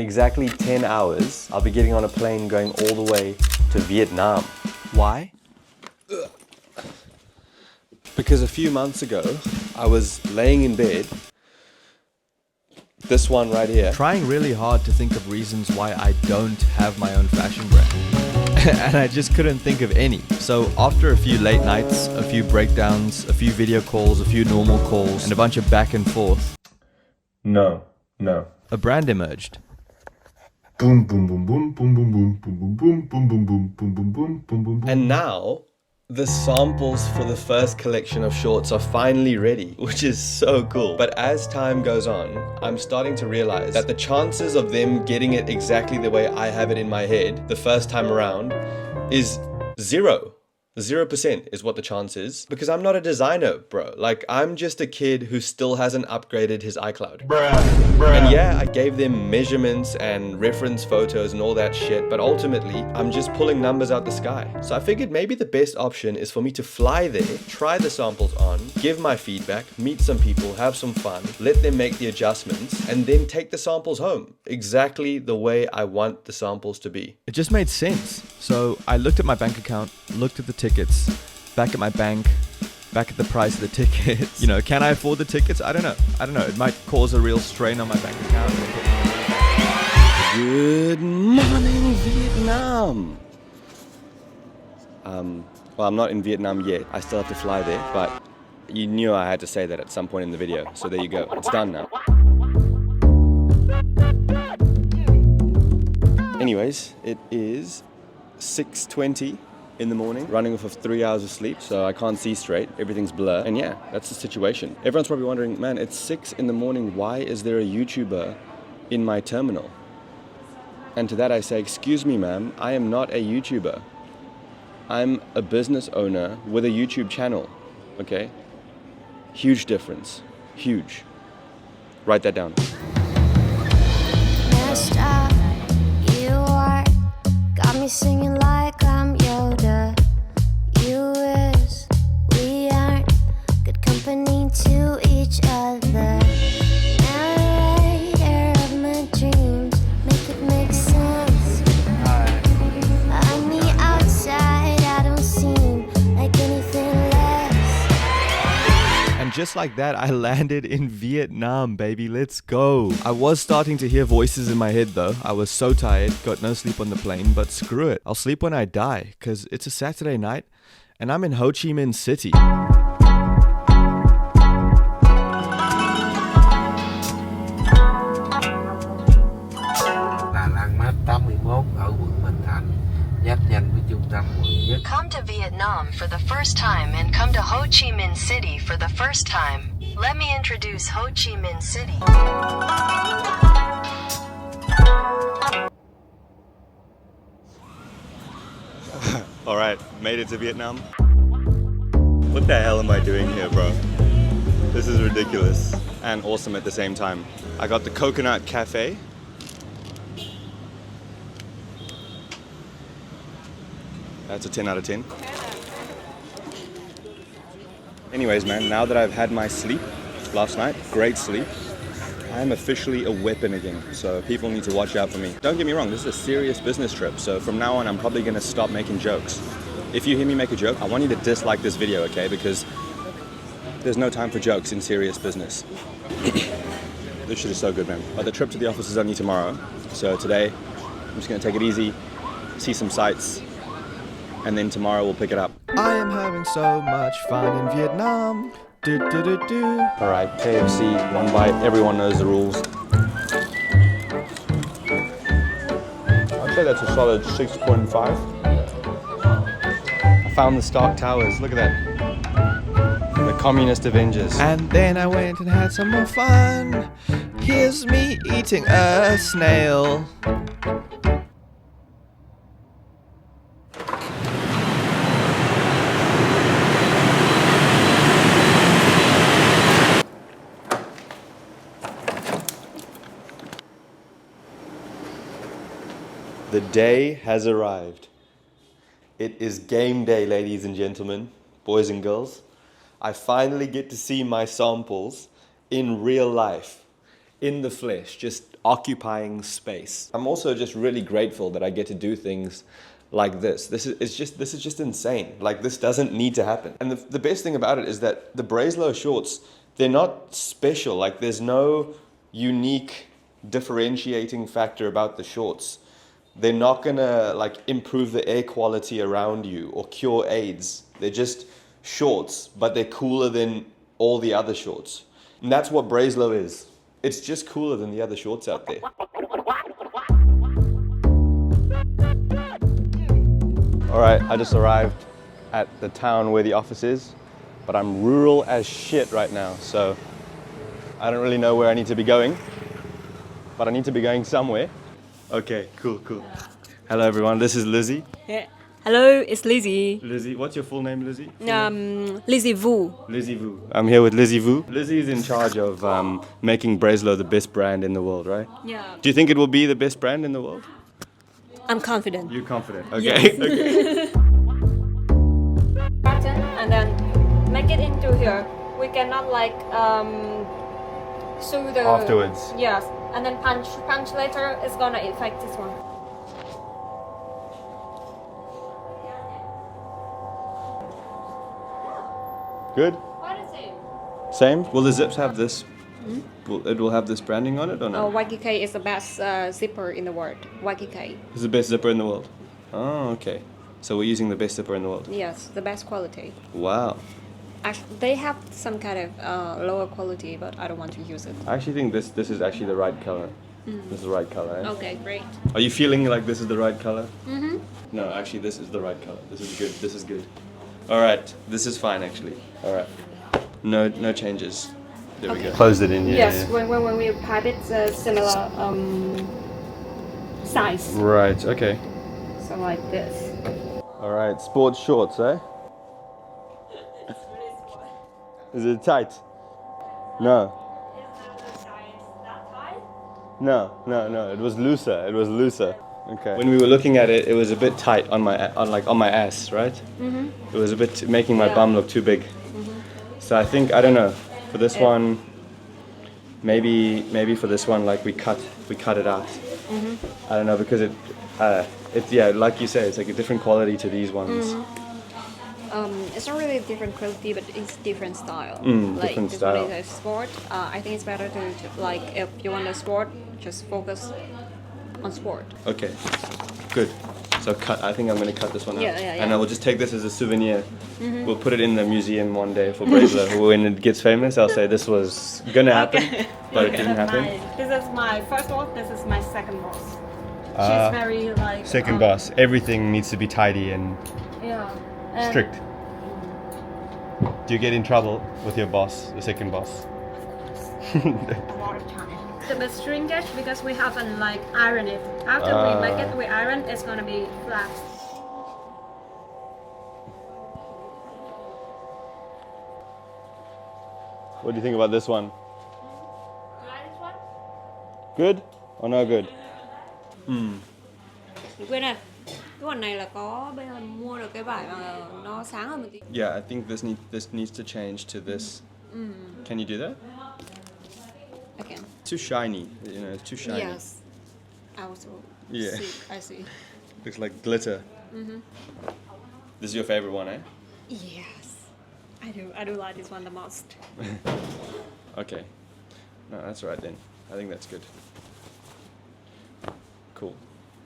In exactly 10 hours, I'll be getting on a plane going all the way to Vietnam. Why? Because a few months ago, I was laying in bed, this one right here, trying really hard to think of reasons why I don't have my own fashion brand. And I just couldn't think of any. So after a few late nights, a few breakdowns, a few video calls, a few normal calls, and a bunch of back and forth, No. a brand emerged. Boom, boom, boom, boom, boom, boom, boom, boom, boom, boom, boom, boom, boom, boom, boom, boom, boom, boom. And now, the samples for the first collection of shorts are finally ready, which is so cool. But as time goes on, I'm starting to realize that the chances of them getting it exactly the way I have it in my head the first time around is 0%. 0% is what the chance is, because I'm not a designer, bro. Like, I'm just a kid who still hasn't upgraded his iCloud. And yeah, I gave them measurements and reference photos and all that shit, but ultimately, I'm just pulling numbers out the sky. So I figured maybe the best option is for me to fly there, try the samples on, give my feedback, meet some people, have some fun, let them make the adjustments, and then take the samples home, exactly the way I want the samples to be. It just made sense. So I looked at my bank account, looked at the tickets, back at my bank, back at the price of the tickets. You know, can I afford the tickets? I don't know. It might cause a real strain on my bank account. Good morning, Vietnam. Well, I'm not in Vietnam yet. I still have to fly there, but you knew I had to say that at some point in the video. So there you go. It's done now. Anyways, it is 6:20 in the morning, running off of 3 hours of sleep, so I can't see straight. Everything's blur. And yeah, that's the situation. Everyone's probably wondering, man, it's 6 in the morning. Why is there a YouTuber in my terminal? And to that I say, excuse me, ma'am, I am not a YouTuber. I'm a business owner with a YouTube channel, okay? Huge difference. Huge. Write that down. Messed up, you are. Got me singing like I'm Yoda. You is, we aren't good company to each other. Narrator of my dreams, make it make sense. On the outside, I don't seem like anything less. And just like that, I landed in Vietnam, baby. Let's go. I was starting to hear voices in my head though. I was so tired, got no sleep on the plane, but screw it. I'll sleep when I die, because it's a Saturday night and I'm in Ho Chi Minh City. Là Landmark 81 ở quận Bình Thạnh, giáp danh với trung tâm quận nhất. Come to Vietnam for the first time and come to Ho Chi Minh City for the first time. Let me introduce Ho Chi Minh City. Alright, made it to Vietnam. What the hell am I doing here, bro? This is ridiculous and awesome at the same time. I got the Coconut Cafe. That's a 10 out of 10. Anyways, man, now that I've had my sleep last night, great sleep, I'm officially a weapon again, so people need to watch out for me. Don't get me wrong, this is a serious business trip, so from now on I'm probably gonna stop making jokes. If you hear me make a joke, I want you to dislike this video, okay? Because there's no time for jokes in serious business. This shit is so good, man. But the trip to the office is only tomorrow, so today I'm just gonna take it easy, see some sights, and then tomorrow we'll pick it up. I am having so much fun in Vietnam. Do, do, do, do. Alright, KFC, one bite, everyone knows the rules. I'd say that's a solid 6.5. I found the Stark Towers, look at that. The Communist Avengers. And then I went and had some more fun. Here's me eating a snail. The day has arrived. It is game day, ladies and gentlemen, boys and girls. I finally get to see my samples in real life, in the flesh, just occupying space. I'm also just really grateful that I get to do things like this. This is just insane. Like, this doesn't need to happen. And the best thing about it is that the Bracelow shorts, they're not special. Like, there's no unique differentiating factor about the shorts. They're not gonna like improve the air quality around you or cure AIDS. They're just shorts, but they're cooler than all the other shorts. And that's what Bracelow is. It's just cooler than the other shorts out there. All right, I just arrived at the town where the office is, but I'm rural as shit right now, so I don't really know where I need to be going, but I need to be going somewhere. Okay, cool. Hello everyone, this is Lizzie. Yeah. Hello, it's Lizzie. Lizzie, what's your full name, Lizzie? Lizzie Vu. Lizzie Vu. I'm here with Lizzie Vu. Lizzie is in charge of making Bracelow the best brand in the world, right? Yeah. Do you think it will be the best brand in the world? I'm confident. You're confident. Okay. Okay. Button and then make it into here. We cannot like sew the Afterwards. Yes, and then punch later. It's gonna affect this one. Good. Quite the same. Same. Will the zips have this? It will have this branding on it or no? YKK is the best zipper in the world. YKK. It's the best zipper in the world. Oh, okay. So we're using the best zipper in the world. Yes, the best quality. Wow. Actually, they have some kind of lower quality, but I don't want to use it. I actually think this is actually the right color. This is the right color. Eh? Okay, great. Are you feeling like this is the right color? Mm-hmm. No, actually, this is the right color. This is good. This is good. All right, this is fine actually. All right, no changes. There we go. Close it in. Yeah. Yes, when we pipe it, similar size. Right. Okay. So like this. All right, sports shorts, eh? Is it tight? No. No. It was looser. Okay. When we were looking at it, it was a bit tight on my ass, right? Mm-hmm. It was a bit making my bum look too big. Mm-hmm. So I think, I don't know, for this one, maybe for this one, like we cut it out. Mm-hmm. I don't know, because it's like you say, it's like a different quality to these ones. Mm-hmm. It's not really a different quality, but it's different style. Like different this style. one is a sport. I think it's better to like if you want a sport, just focus on sport. Okay, good. So I think I'm going to cut this one out. Yeah. And I will just take this as a souvenir. Mm-hmm. We'll put it in the museum one day for Bracelow. When it gets famous, I'll say this was going to happen, but it didn't happen. This is my first boss, this is my second boss. She's very like... Second boss. Everything needs to be tidy and Yeah. strict. Do you get in trouble with your boss, the second boss? A lot of time. The best shrinkage because we haven't like ironed it. After we make it, we iron, it's gonna be flat. What do you think about this one? You like this one? Good or not good? Quên này. Cái quần này là có bây giờ mình mua được cái vải mà nó sáng hơn một tí. Yeah, I think this needs to change to this. Can you do that? I can. Too shiny, it's too shiny. Yes. I also Yeah. see. I see. Looks like glitter. This is your favorite one, eh? Yes. I do like this one the most. Okay. No, that's right then. I think that's good. Cool.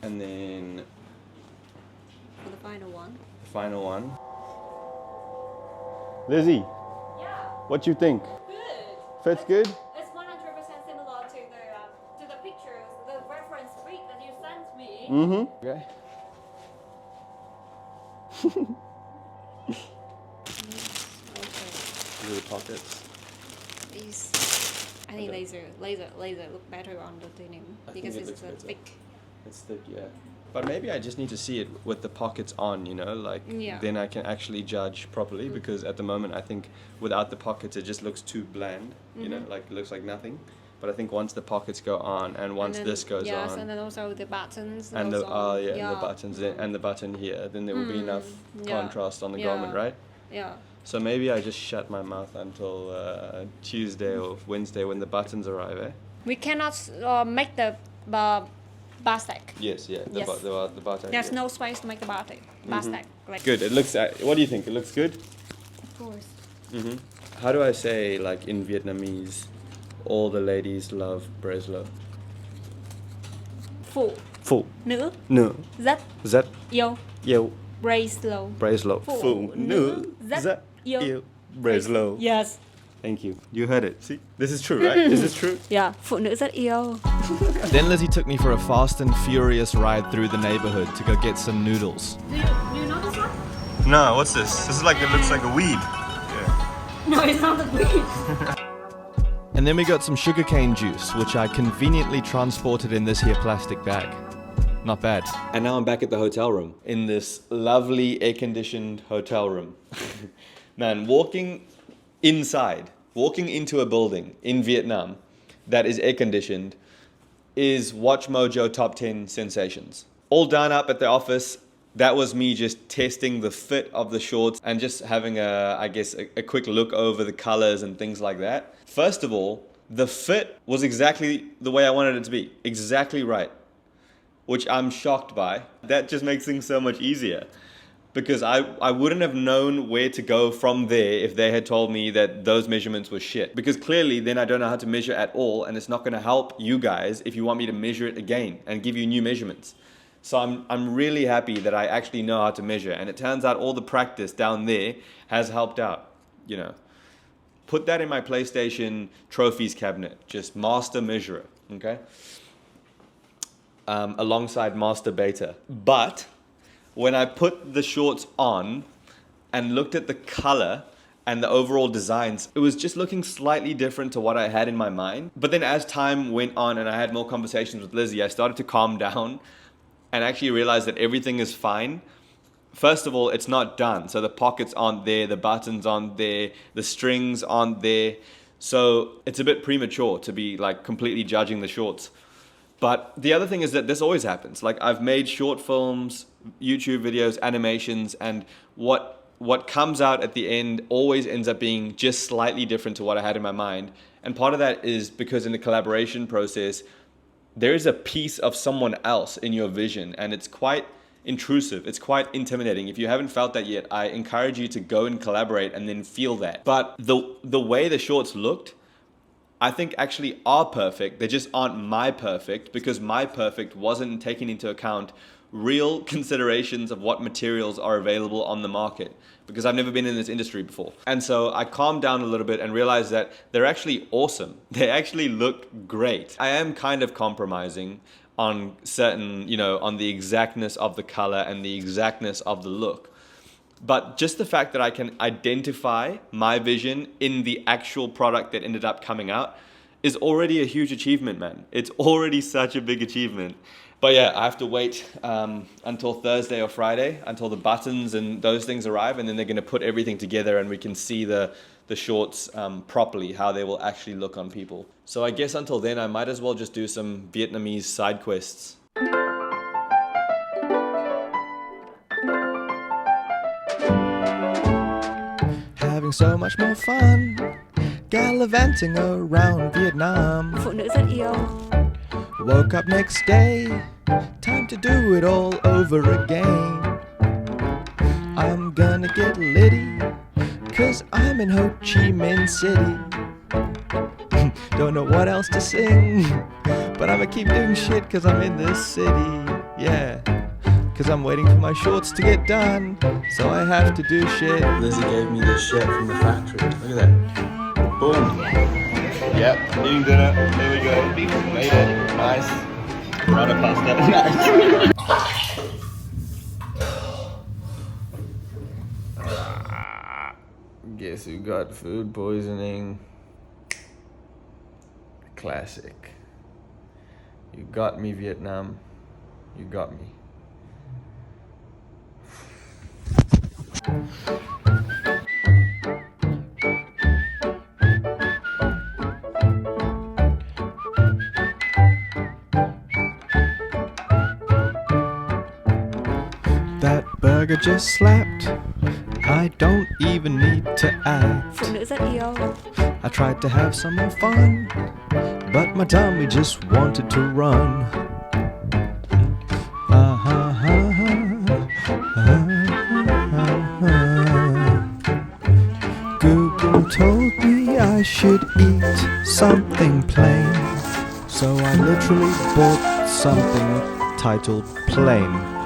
And then For the final one. the final one. Lizzie, Yeah. what you think? Good. Fits good? It's 100% similar to the pictures, the reference pic that you sent me. Mm-hmm. Okay. Okay. These are the pockets. These, I think laser look better on the denim I think because it it's looks better. thick. It's thick, yeah. But maybe I just need to see it with the pockets on, like Yeah. then I can actually judge properly because at the moment I think without the pockets it just looks too bland, like it looks like nothing. But I think once the pockets go on and once And then- this goes yes, on and then also the buttons. and the goes on. and the buttons and the button here, then there will be enough Yeah. contrast on the Yeah. garment, right? Yeah. So maybe I just shut my mouth until Tuesday or Wednesday when the buttons arrive, eh? We cannot make the basket. Yes, yeah. Yes. The bar tag, There's yeah. no space to make the basket. Basket. Like, Good. It looks. What do you think? It looks good. Of course. How do I say like in Vietnamese? All the ladies love Breslau. Phụ Phụ nữ nữ rất rất yêu yêu Breslau. Breslau. Phụ nữ rất yêu Breslau. Yes. Thank you. You heard it. See, this is true, right? Is this true? Yeah. Phụ nữ rất yêu. Then Lizzie took me for a fast and furious ride through the neighborhood to go get some noodles. Do you know this one? No, what's this? This is like, it looks like a weed. No, it's not the weed. And then we got some sugarcane juice, which I conveniently transported in this here plastic bag. Not bad. And now I'm back at the hotel room, in this lovely air-conditioned hotel room. Man, walking into a building in Vietnam that is air-conditioned is Watch Mojo top 10 sensations. All done up at the office. That was me just testing the fit of the shorts and just having a quick look over the colors and things like that. First of all, the fit was exactly the way I wanted it to be. Exactly right. Which I'm shocked by. That just makes things so much easier. Because I wouldn't have known where to go from there if they had told me that those measurements were shit. Because clearly then I don't know how to measure at all, and it's not going to help you guys if you want me to measure it again and give you new measurements. So I'm really happy that I actually know how to measure, and it turns out all the practice down there has helped out, you know. Put that in my PlayStation trophies cabinet, just master measurer, okay? Alongside master beta. But when I put the shorts on and looked at the color and the overall designs, it was just looking slightly different to what I had in my mind. But then as time went on and I had more conversations with Lizzie, I started to calm down and actually realized that everything is fine. First of all, it's not done. So the pockets aren't there, the buttons aren't there, the strings aren't there. So it's a bit premature to be like completely judging the shorts. But the other thing is that this always happens. Like I've made short films, YouTube videos, animations, and what comes out at the end always ends up being just slightly different to what I had in my mind. And part of that is because in the collaboration process, there is a piece of someone else in your vision, and it's quite intrusive. It's quite intimidating. If you haven't felt that yet, I encourage you to go and collaborate and then feel that. But the way the shorts looked, I think actually are perfect. They just aren't my perfect, because my perfect wasn't taking into account real considerations of what materials are available on the market, because I've never been in this industry before. And so I calmed down a little bit and realized that they're actually awesome. They actually look great. I am kind of compromising on certain, on the exactness of the color and the exactness of the look. But just the fact that I can identify my vision in the actual product that ended up coming out is already a huge achievement, man. It's already such a big achievement. But yeah, I have to wait until Thursday or Friday until the buttons and those things arrive, and then they're going to put everything together and we can see the shorts properly, how they will actually look on people. So I guess until then, I might as well just do some Vietnamese side quests. Having so much more fun gallivanting around Vietnam. Phụ nữ rất yêu. Woke up next day, time to do it all over again. I'm gonna get litty, cause I'm in Ho Chi Minh City. Don't know what else to sing, but I'ma keep doing shit cause I'm in this city. Yeah, cause I'm waiting for my shorts to get done, so I have to do shit. Lizzie gave me this shirt from the factory. Look at that. Boom. Yep, eating dinner. There we go. Made it. Nice. Rana pasta. Nice. Guess who got food poisoning? Classic. You got me, Vietnam. You got me. That burger just slapped. I don't even need to act. Phụ nữ rất yêu. I tried to have some more fun, but my tummy just wanted to run. Google told me I should eat something plain, so I literally bought something titled Plain.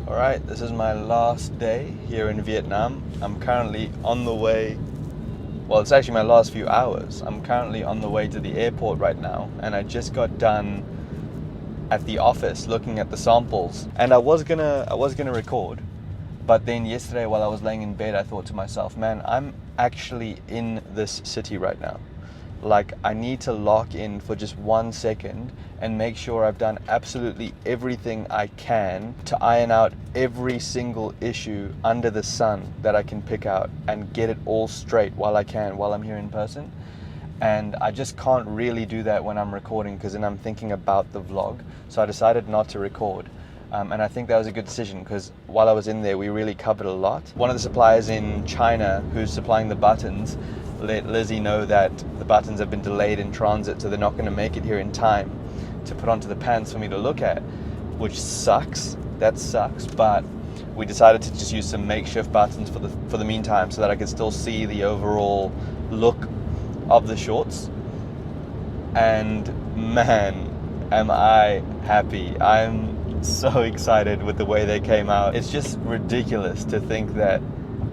Alright, this is my last day here in Vietnam. I'm currently on the way, well, it's actually my last few hours. I'm currently on the way to the airport right now, and I just got done at the office looking at the samples. And I was gonna record, but then yesterday while I was laying in bed, I thought to myself, man, I'm actually in this city right now. Like, I need to lock in for just 1 second and make sure I've done absolutely everything I can to iron out every single issue under the sun that I can pick out and get it all straight while I'm here in person. And I just can't really do that when I'm recording, because then I'm thinking about the vlog. So I decided not to record. And I think that was a good decision, because while I was in there, we really covered a lot. One of the suppliers in China who's supplying the buttons let Lizzie know that the buttons have been delayed in transit, so they're not going to make it here in time to put onto the pants for me to look at, which sucks. That sucks, but we decided to just use some makeshift buttons for the meantime, so that I could still see the overall look of the shorts. And man, am I happy. I'm so excited with the way they came out. It's just ridiculous to think that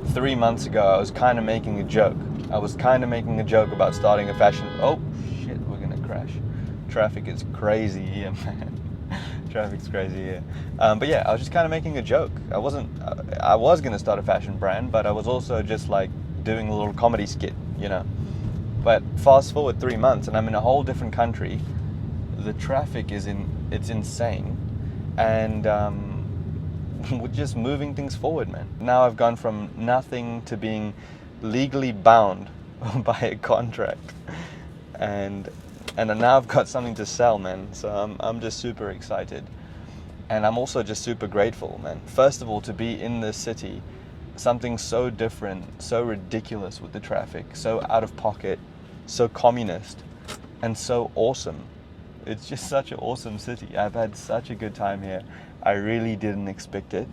3 months ago I was kind of making a joke. About starting a fashion... Oh shit, we're gonna crash. Traffic is crazy here, man. Traffic's crazy here. But yeah, I was just kind of making a joke. I was gonna start a fashion brand, but I was also just like doing a little comedy skit, you know. But fast forward 3 months and I'm in a whole different country. The traffic it's insane. And we're just moving things forward, man. Now I've gone from nothing to being legally bound by a contract, and now I've got something to sell, man. So I'm just super excited, and I'm also just super grateful, man. First of all, to be in this city, something so different, so ridiculous with the traffic, so out of pocket, so communist, and so awesome. It's just such an awesome city. I've had such a good time here. I really didn't expect it.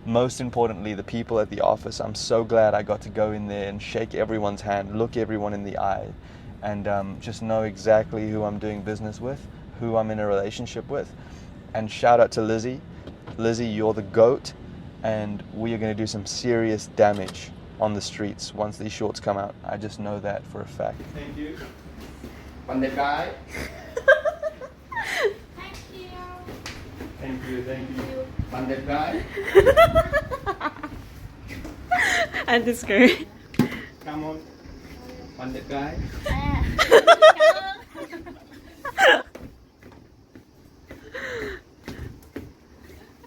Most importantly, the people at the office. I'm so glad I got to go in there and shake everyone's hand, look everyone in the eye, and just know exactly who I'm doing business with, who I'm in a relationship with. And shout out to Lizzie. Lizzie, you're the GOAT, and we are going to do some serious damage on the streets once these shorts come out. I just know that for a fact. Thank you. Bạn đẹp gái. Thank you. Bạn đẹp gái. And this girl. Come on. Bạn đẹp gái.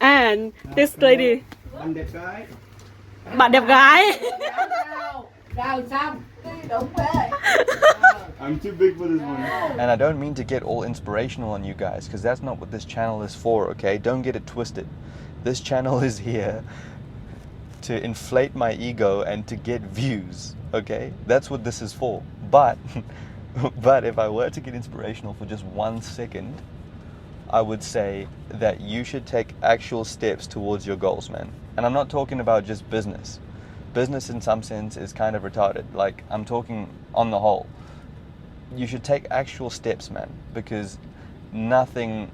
And this lady. Bạn đẹp gái. Bạn đẹp gái. I'm too big for this one. And I don't mean to get all inspirational on you guys, because that's not what this channel is for, okay? Don't get it twisted. This channel is here to inflate my ego and to get views, okay? That's what this is for. But if I were to get inspirational for just 1 second, I would say that you should take actual steps towards your goals, man. And I'm not talking about just business. Business in some sense is kind of retarded. Like, I'm talking on the whole. You should take actual steps, man, because nothing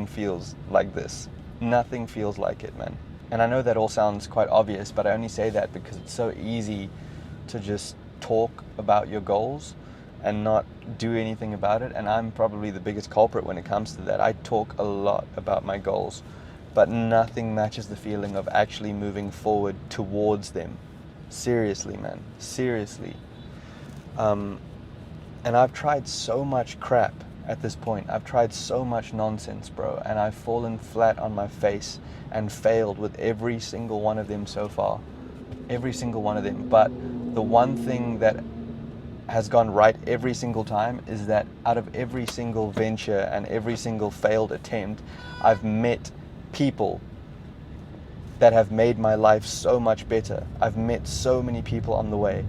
feels like this. Nothing feels like it, man. And I know that all sounds quite obvious, but I only say that because it's so easy to just talk about your goals and not do anything about it. And I'm probably the biggest culprit when it comes to that. I talk a lot about my goals, but nothing matches the feeling of actually moving forward towards them. Seriously, man. Seriously. And I've tried so much crap at this point. I've tried so much nonsense, bro. And I've fallen flat on my face and failed with every single one of them so far. Every single one of them. But the one thing that has gone right every single time is that out of every single venture and every single failed attempt, I've met people that have made my life so much better. I've met so many people on the way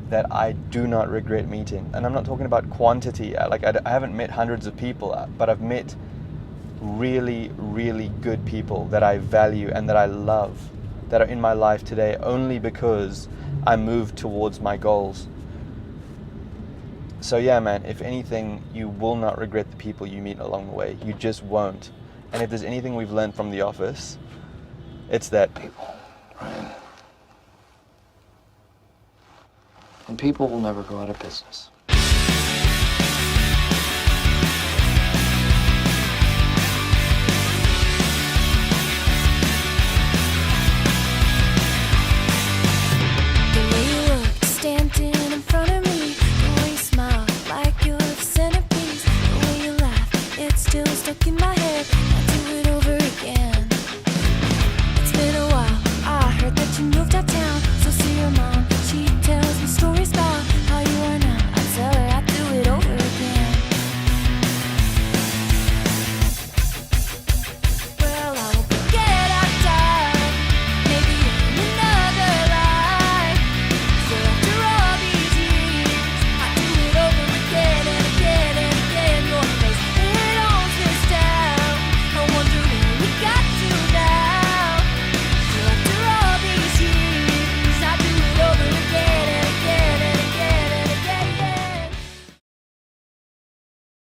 that I do not regret meeting. And I'm not talking about quantity. I haven't met hundreds of people, but I've met really, really good people that I value and that I love, that are in my life today only because I moved towards my goals. So yeah, man, if anything, you will not regret the people you meet along the way. You just won't. And if there's anything we've learned from The Office, it's that People, right? And people will never go out of business.